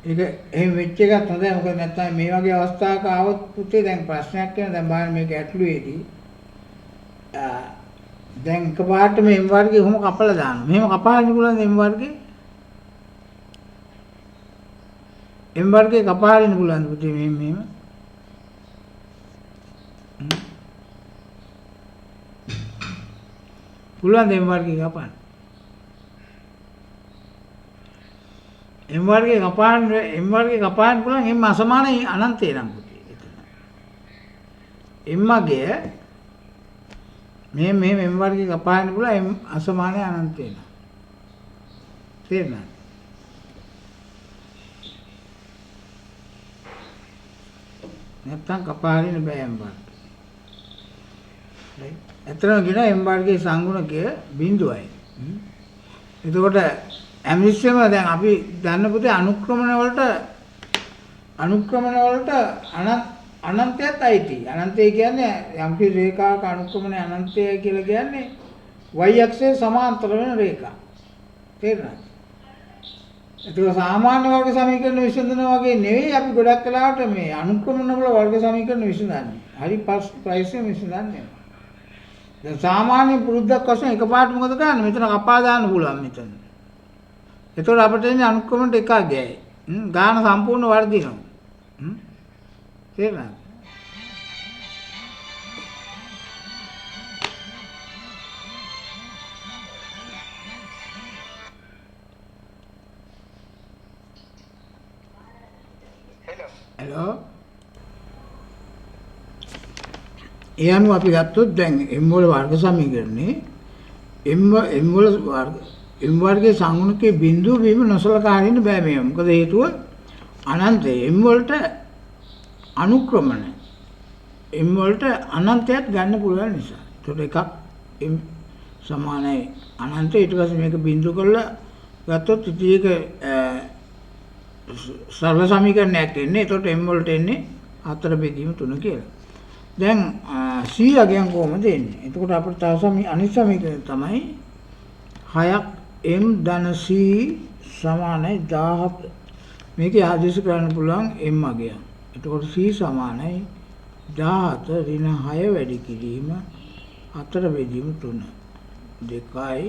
ඒක එහෙම වෙච්ච එකත් හොඳයි. මොකද නැත්නම් මේ වගේ අවස්ථාවක ආවොත් පුතේ දැන් ප්‍රශ්නයක් වෙන දැන් බලන්න මේක ඇටලුවේදී දැන් එකපාරට මේ M වර්ගේ කොහොම කපලා දානවා. මෙහෙම කපාන්න පුළුවන්ද M වර්ගේ? M වර්ගේ කපාරින්න පුළුවන්ද පුතේ මෙහෙම? පුළුවන්ද M වර්ගේ කපන්න? M වර්ගේ කපාන්න පුළුවන් M අසමානයි අනන්තේ නම් පුතේ. එතන M වර්ගය මේ M වර්ගේ කපාන්න පුළුවන් M අසමානයි අනන්තේ නම්. තේරුණාද? නැත්තම් කපාරින්න බෑ M වර්ගය. right? ඇත්තටම කියන M වර්ගයේ සංගුණකය 0යි. එතකොට ඇමිස්සෙම දැන් අපි දන්න පුතේ අනුක්‍රමණ වලට අනන්තයත් අයිති. අනන්තය කියන්නේ යම් කිසි රේඛාවක අනුක්‍රමණය අනන්තය කියලා කියන්නේ y අක්ෂයේ සමාන්තර වෙන රේඛා. තේරුණාද? ඒක සාමාන්‍ය වර්ග සමීකරණ විසඳනවා වගේ නෙවෙයි අපි ගොඩක් වෙලාවට මේ අනුක්‍රමණ වල වර්ග සමීකරණ විසඳන්නේ. හරි ප්‍රයිස්යෙන් විසඳන්නේ. දැන් සාමාන්‍ය පුරුද්දක් වශයෙන් එකපාරට මොකද කරන්නේ? මෙතන කපා දාන්න පුළුවන් මෙතන. එතකොට අපිට එන්නේ අනුක්‍රමණයට එකක් ගෑයි. ගාන සම්පූර්ණ වර්ධිනවා. තේරුණාද? හෙලෝ. ඒ අනුව අපි ගත්තොත් දැන් M වල වර්ග සමීකරණේ M වර්ගයේ සංගුණකයේ බිඳුව වීම නොසලකා හරින්න බෑ මේව. මොකද හේතුව අනන්තය M වලට අනුක්‍රමණ M වලට අනන්තයක් ගන්න පුළුවන් නිසා. ඒකට එකක් M සමානයි අනන්තය. ඊට පස්සේ මේක බිඳුව කරලා ගත්තොත් ඉතින් ඒක සර්ව සමීකරණයක් එන්නේ. ඒකට M වලට එන්නේ 4 බෙදීම 3 කියලා. දැන් C අගයන් කොහොමද එන්නේ? එතකොට අපිට තව අනිත් සමීකරණය තමයි 6ක් M ධන C සමානයි 17. මේක ආදේශ කරන්න පුළුවන් M අගයන්. එතකොට C සමානයි 17 ඍණ 6 වැඩි කිරීම 4 බෙදීම 3 2යි.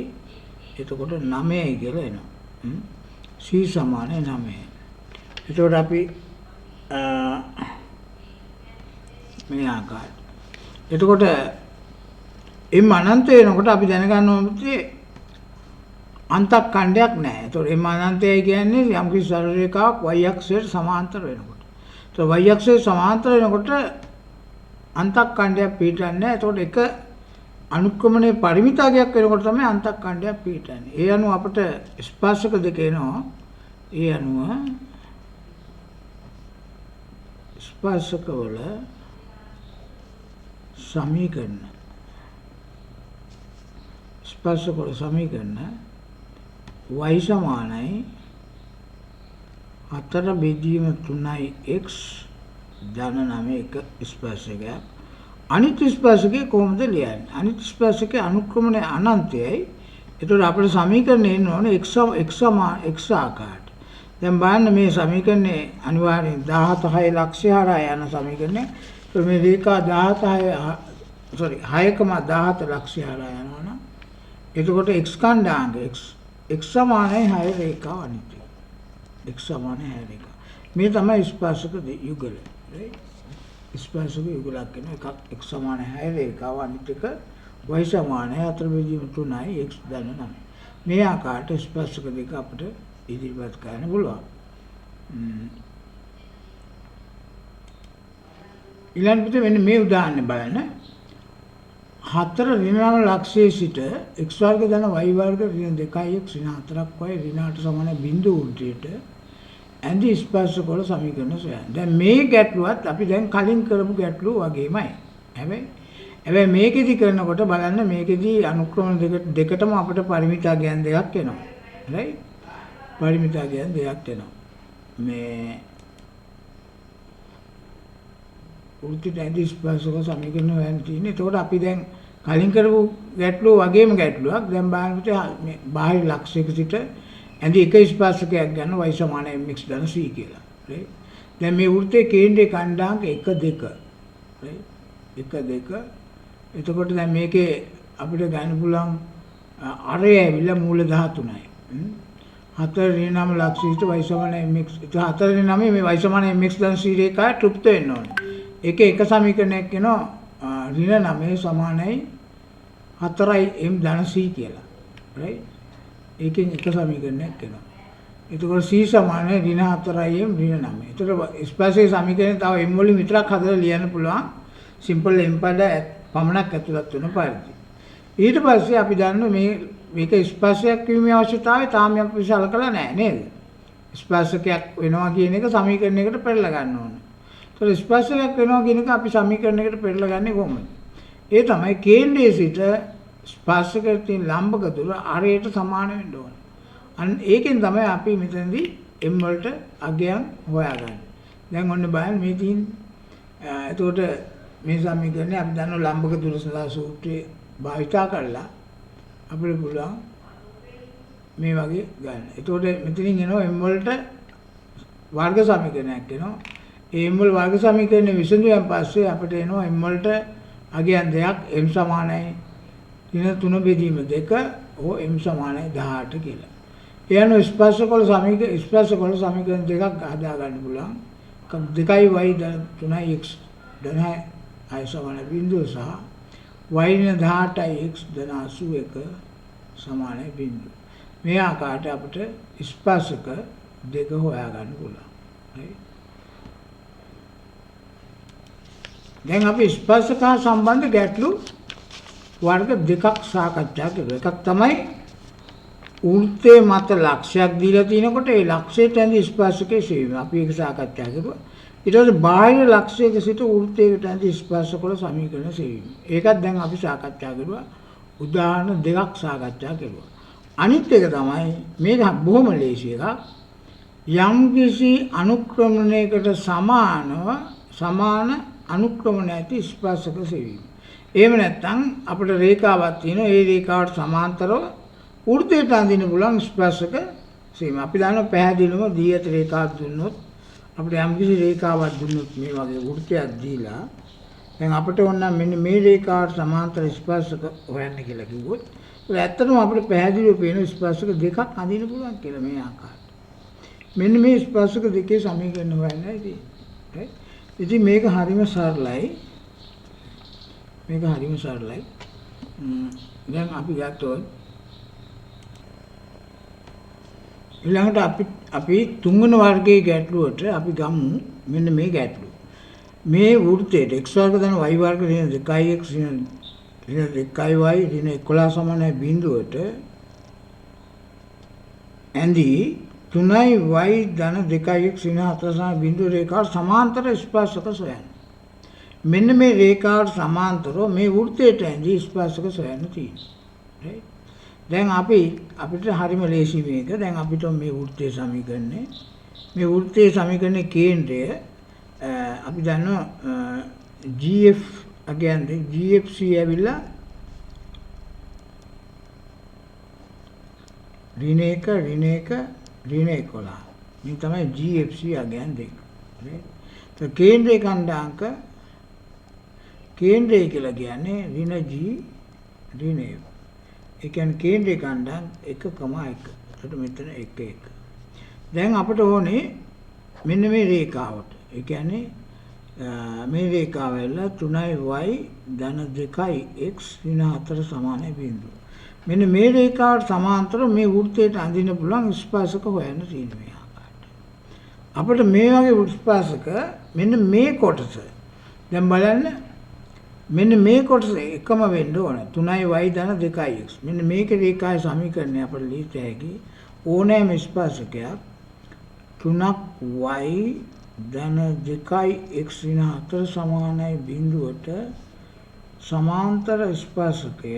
එතකොට 9යි කියලා එනවා. C සමානයි 9. එතකොට අපි මේ ආකාරයට. එතකොට M අනන්ත වෙනකොට අපි දැනගන්න ඕනේ අන්තක් ඛණ්ඩයක් නැහැ. එතකොට M අනන්තයයි කියන්නේ යම් කිසි සරල රේඛාවක් y අක්ෂයට සමාන්තර වෙනකොට. එතකොට y අක්ෂයට සමාන්තර වෙනකොට අන්තක් ඛණ්ඩයක් පිටන්නේ නැහැ. එතකොට එක අනුක්‍රමණයේ පරිමිතාවයක් වෙනකොට තමයි අන්තක් ඛණ්ඩයක් පිටන්නේ. ඒ අනුව අපිට ස්පර්ශක දෙක එනවා. ඒ අනුව ස්පර්ශක වල සමීකරණ ස්පර්ශක වල සමීකරණ y සමානයි 4 බෙදීම 3යි x ධන 9 එක ස්පර්ශකයක්. අනිත් ස්පර්ශකේ කොහොමද ලියන්නේ? අනිත් ස්පර්ශකේ අනුක්‍රමණය අනන්තයයි. ඒතකොට අපේ සමීකරණේ එන්න ඕනේ x ආකාරයට. දැන් බලන්න මේ සමීකරණේ අනිවාර්යෙන් 17 ලක්ෂය හරහා යන සමීකරණේ. ඒ මේ රේඛා 6,17 ලක්ෂය හරහා යනවනම් එතකොට x ඛණ්ඩාංග x සමානයි 6 රේඛාව අනිත් එක. x සමානයි 6 රේඛාව. මේ තමයි ස්පර්ශක යුගල. right? ස්පර්ශක යුගලක් කියන එකක් x සමානයි 6 රේඛාව අනිත් එක y සමානයි 4 බෙදීම 3යි x ධන 9. මේ ආකාරයට ස්පර්ශක දෙක අපිට ඉදිරිපත් කරන්න පුළුවන්. ඊළඟට මෙන්න මේ උදාහරණය බලන්න. 4 ඍණ ලක්ෂයේ සිට x වර්ග ධන y වර්ග ඍණ 2x ඍණ 4ක් y ඍණ 8 සමාන බිඳුව උඩට ඇඳි ස්පර්ශක වල සමීකරණ සොයන්න. දැන් මේ ගැටලුවත් අපි දැන් කලින් කරපු ගැටලුව වගේමයි. හැබැයි මේකෙදි කරනකොට බලන්න මේකෙදි අනුක්‍රම දෙකටම අපිට පරිමිතාවයන් දෙකක් එනවා. right? පරිමිතාවයන් දෙකක් එනවා. මේ උල්ටිට ඇඳි ස්පර්ශක සමීකරණ හොයන්න තියෙන්නේ. ඒතකොට අපි දැන් කලින් කරපු ගැටලුව වගේම ගැටලුවක් දැන් බලන්න මේ බාහිර ලක්ෂයක සිට ඇඳි එක ස්පර්ශකයක් ගන්න y සමාන mx ධන c කියලා. right? දැන් මේ වෘත්තයේ කේන්ද්‍රයේ කණ්ඩාංක 1 2. right? 1 2. එතකොට දැන් මේකේ අපිට ගන්න පුළුවන් අරය ඇවිල්ලා මූල 13යි. 4 ඍණ 9 ලක්ෂිත y සමාන mx. ඒක 4 ඍණ 9 මේ y සමාන mx ධන c රේඛාව තෘප්ත වෙන්න ඕනේ. ඒකේ එක සමීකරණයක් වෙනවා ඍණ 9 සමානයි 4යි m ධන c කියලා. right? ඒකෙන් එක සමීකරණයක් වෙනවා. එතකොට c සමානයි ඍණ 4යි m ඍණ 9. එතකොට ස්පර්ශයේ සමීකරණය තව m වලින් විතරක් හදලා ලියන්න පුළුවන්. සිම්පල් m පද පමණක් ඇතුළත් වෙන පරිදි. ඊට පස්සේ අපි දන්නවා මේක ස්පර්ශයක් වීමේ අවශ්‍යතාවය තාම අපි සලකලා නැහැ නේද? ස්පර්ශකයක් වෙනවා කියන එක සමීකරණයකට පෙරලා ගන්න ඕනේ. ඒතකොට ස්පර්ශයක් වෙනවා කියන එක අපි සමීකරණයකට පෙරලා ගන්නේ කොහොමද? ඒ තමයි කේන්ද්‍රයේ සිට ස්පර්ශකයට තියෙන ලම්බක දුර අරයට සමාන වෙන්න ඕනේ. අන්න ඒකෙන් තමයි අපි මෙතනදී m වලට අගයන් හොයාගන්නේ. දැන් ඔන්න බලන්න මේ තියෙන එතකොට මේ සමීකරණය අපි දන්නවා ලම්බක දුර සඳහා සූත්‍රයේ භාවිතා කරලා අපිට පුළුවන් මේ වගේ ගන්න. එතකොට මෙතනින් එනවා m වලට වර්ග සමීකරණයක් එනවා. ඒ m වල වර්ග සමීකරණය විසඳුවෙන් පස්සේ අපිට එනවා m වලට අගයන් දෙකක් m සමානයි ඍණ 3 බෙදීම 2 ඕ m සමානයි 18 කියලා. ඒ අනුව ස්පර්ශකවල සමීකරණ දෙකක් හදා ගන්න පුළුවන්. 2y ධන 3x ධන i සමාන බිඳුව සහ y ඍණ 18x ධන 81 සමාන බිඳුව. මේ ආකාරයට අපිට ස්පර්ශක දෙක හොයා ගන්න පුළුවන්. right? දැන් අපි ස්පර්ශක සම්බන්ධ ගැටලු වර්ග දෙකක් සාකච්ඡා කළා. එකක් තමයි වෘත්තයේ මත ලක්ෂයක් දීලා තිනකොට ඒ ලක්ෂයට ඇඳි ස්පර්ශකයේ සෙවීම. අපි ඒක සාකච්ඡා කරුවා. ඊට පස්සේ බාහිර ලක්ෂයක සිට වෘත්තයකට ඇඳි ස්පර්ශකවල සමීකරණ සෙවීම. ඒකත් දැන් අපි සාකච්ඡා කරුවා. උදාහරණ දෙකක් සාකච්ඡා කරුවා. අනිත් එක තමයි මේක බොහොම ලේසි එකක්. යම්කිසි අනුක්‍රමණයකට සමාන අනුක්‍රමණ ඇති ස්පර්ශක සෙවීම. එහෙම නැත්නම් අපිට රේඛාවක් තියෙනවා. ඒ රේඛාවට සමාන්තරව වෘත්තයට අඳින්න පුළුවන් ස්පර්ශක සෙවීම. අපි දන්නවා පැහැදිලිවම දී ඇති රේඛාවක් දුන්නොත් අපිට යම්කිසි රේඛාවක් දුන්නොත් මේ වගේ වෘත්තයක් දීලා දැන් අපිට ඕන නම් මෙන්න මේ රේඛාවට සමාන්තර ස්පර්ශක හොයන්න කියලා කිව්වොත් ඒක ඇත්තටම අපිට පැහැදිලිව පේන ස්පර්ශක දෙකක් අඳින්න පුළුවන් කියලා මේ ආකාරයට. මෙන්න මේ ස්පර්ශක දෙකේ සමීකරණ හොයන්නයි තියෙන්නේ. ඉතින් මේක හරිම සරලයි. දැන් අපි ගත්තොත් ඊළඟට අපි තුන්වෙනි වර්ගයේ ගැටලුවට අපි ගමු මෙන්න මේ ගැටලුව. මේ වෘත්තයේ x වර්ග ධන y වර්ග ඍණ 2x ඍණ 2y ඍණ 11 සමානයි බිඳුවට ඇඳි 3y ධන 2x ඍණ 4 සමාන බිඳුව රේඛාව සමාන්තර ස්පර්ශක සොයන්න. මෙන්න මේ රේඛාවට සමාන්තරව මේ වෘත්තයට ඇඳි ස්පර්ශක සොයන්න තියෙනවා. right? දැන් අපිට හරිම ලේසි මේක. දැන් අපිට මේ වෘත්තයේ සමීකරණයේ කේන්ද්‍රය අපි දන්නවා GF අගයන්දී GFC ඇවිල්ලා ඍණ 1 ඍණ 11. මේ තමයි GFC අගයන් දෙක. right? කේන්ද්‍රයේ කණ්ඩාංක කේන්ද්‍රය කියලා කියන්නේ ඍණ G ඍණ 1. ඒ කියන්නේ කේන්ද්‍රයේ කණ්ඩාංක 1,1. ඒකට මෙතන 1 1. දැන් අපිට ඕනේ මෙන්න මේ රේඛාවට. ඒ කියන්නේ මේ රේඛාව ඇවිල්ලා 3y ධන 2x ඍණ 4 සමානයි බිඳුව. මෙන්න මේ රේඛාවට සමාන්තරව මේ වෘත්තයට අඳින්න පුළුවන් ස්පර්ශක හොයන්න තියෙන මේ ආකාරයට. අපිට මේ වගේ ස්පර්ශක මෙන්න මේ කොටස දැන් බලන්න මෙන්න මේ කොටස එකම වෙන්න ඕන 3y ධන 2x. මෙන්න මේකේ රේඛාවේ සමීකරණය අපිට ලියත හැකි ඕනෑම ස්පර්ශකයක් 3y ධන 2x ඍණ 4 සමානයි බිඳුවට සමාන්තර ස්පර්ශකය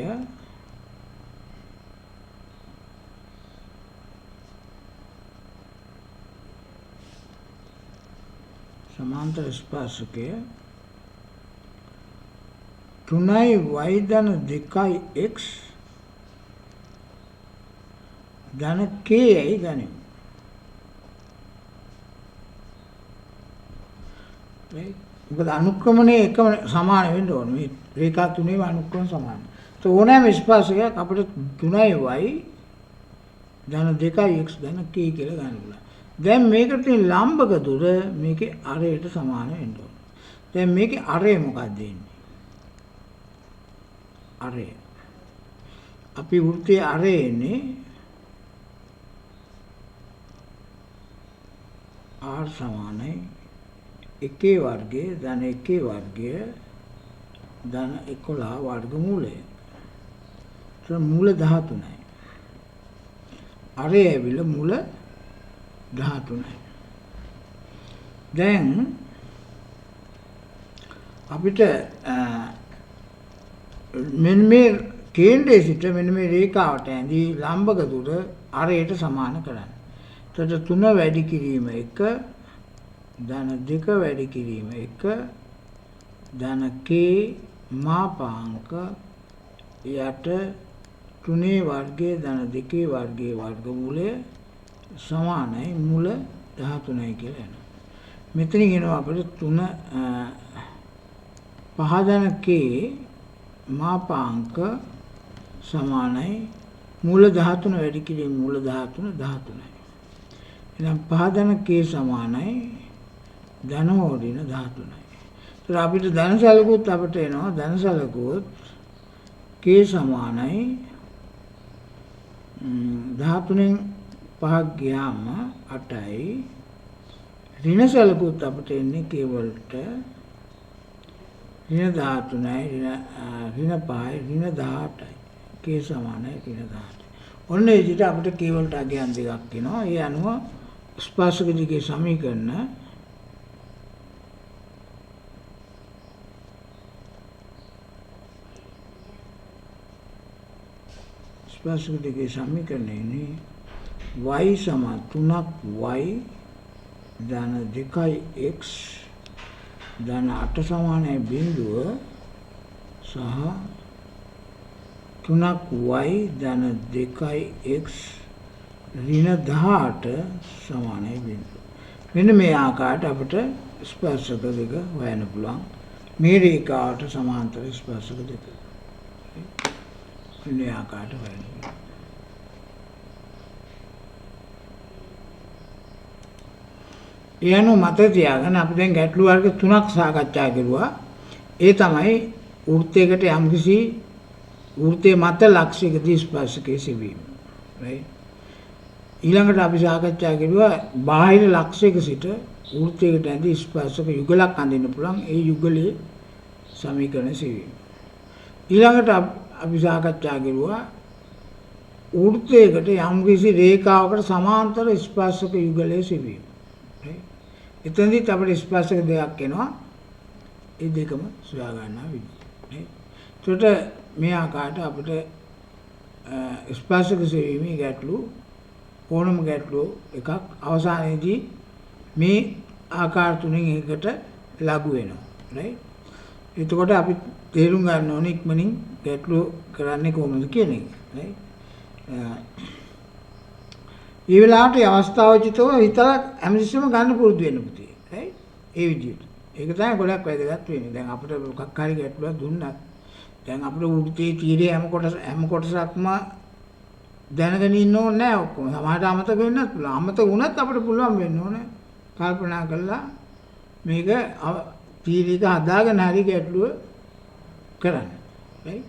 සමාන්තර ස්පර්ශකය 3y ධන 2x ධන කේයි ගනිමු. මොකද අනුක්‍රමණය එකම සමාන වෙන්න ඕනේ. මේ රේඛා තුනේම අනුක්‍රම සමාන. ඒ ඕනෑම ස්පර්ශයක් අපිට 3y ධන 2යි x ධන k කියලා ගන්න පුළුවන්. දැන් මේකට තියෙන ලම්බක දුර මේකේ අරයට සමාන වෙන්න ඕනේ. දැන් මේකේ අරය මොකක්ද දෙන්නේ? අරය. අපි වෘත්තයේ අරය එන්නේ r සමානයි 1 වර්ගය ධන 1 වර්ගය ධන 11 වර්ගමූලය. ඒක මූල 13යි. අරය ඇවිල්ලා මූල 13යි. දැන් අපිට මෙන්න මේ කේන්ද්‍රයේ සිට මෙන්න මේ රේඛාවට ඇඳී ලම්බක දුර අරයට සමාන කරන්න. එතකොට 3 වැඩි කිරීම 1 ධන 2 වැඩි කිරීම 1 ධන k මාපාංක යට 3 වර්ගයේ ධන 2 වර්ගයේ වර්ගමූලය සමානයි මූල 13යි කියලා එනවා. මෙතනින් එනවා අපිට 3 5 ධන k මාපාංක සමානයි මූල 13 වැඩි කිරීම මූල 13 13යි. එහෙනම් 5 ධන k සමානයි ධන හෝඩින 13යි. ඒත් අපිට ධන සැලකුවොත් අපිට එනවා ධන සැලකුවොත් k සමානයි 13න් 5ක් ගියාම 8යි. ඍණ සැලකුවොත් අපිට එන්නේ k වලට ඍණ 13යි ඍණ 5යි ඍණ 18යි. k සමානයි ඍණ 18යි. ඔන්න ඒ විදිහට අපිට k වලට අගයන් දෙකක් එනවා. ඒ අනුව ස්පර්ශක දිගේ සමීකරණ ස්පර්ශක දිගේ සමීකරණයනේ y සමාන 3y ධන 2y x ධන 8 සමානයි බිඳුව සහ 3y ධන 2y x ඍණ 18 සමානයි බිඳුව. මෙන්න මේ ආකාරයට අපිට ස්පර්ශක දෙක හොයන්න පුළුවන්. මේ රේඛාවට සමාන්තර ස්පර්ශක දෙක. මේ ආකාරයට හොයන්න පුළුවන්. ඒ අනුව මත තියාගෙන අපි දැන් ගැටළු වර්ග 3ක් සාකච්ඡා කරුවා. ඒ තමයි වෘත්තයකට යම්කිසි වෘත්තයේ මත ලක්ෂයකදී ස්පර්ශකයේ සෙවීම. right? ඊළඟට අපි සාකච්ඡා කරුවා බාහිර ලක්ෂයක සිට වෘත්තයකට ඇඳී ස්පර්ශක යුගලක් අඳින්න පුළුවන්. ඒ යුගලයේ සමීකරණ සෙවීම. ඊළඟට අපි සාකච්ඡා කරුවා වෘත්තයකට යම්කිසි රේඛාවකට සමාන්තර ස්පර්ශක යුගලයේ සෙවීම. එතනදිත් අපිට ස්පර්ශක දෙකක් එනවා. ඒ දෙකම සොයා ගන්නා විදිහ. ඒකට මේ ආකාරයට අපිට ස්පර්ශක සෙවීමේ ගැටලු ඕනම ගැටලු එකක් අවසානයේදී මේ ආකාර තුනෙන් එකකට ලඝු වෙනවා. right? එතකොට අපි තේරුම් ගන්න ඕනේ ඉක්මනින් ගැටලු කරන්නේ කොහොමද කියන එක. right? ඒ වෙලාවට අවස්ථාවචිතව විතරක් හැමතිස්සෙම ගන්න පුරුදු වෙන්න පුතේ. right? ඒ විදිහට. ඒක තමයි ගොඩක් වැදගත් වෙන්නේ. දැන් අපිට මොකක් හරි ගැටලුවක් දුන්නත් දැන් අපිට වෘත්තයේ තීරයේ හැම කොටසක්ම දැනගෙන ඉන්න ඕනේ නැහැ ඔක්කොම. සමහරට අමතක වෙන්නත් පුළුවන්. අමතක වුණත් අපිට පුළුවන් වෙන්න ඕනේ කල්පනා කරලා මේක තීරික හදාගෙන හරි ගැටලුව කරන්න. right?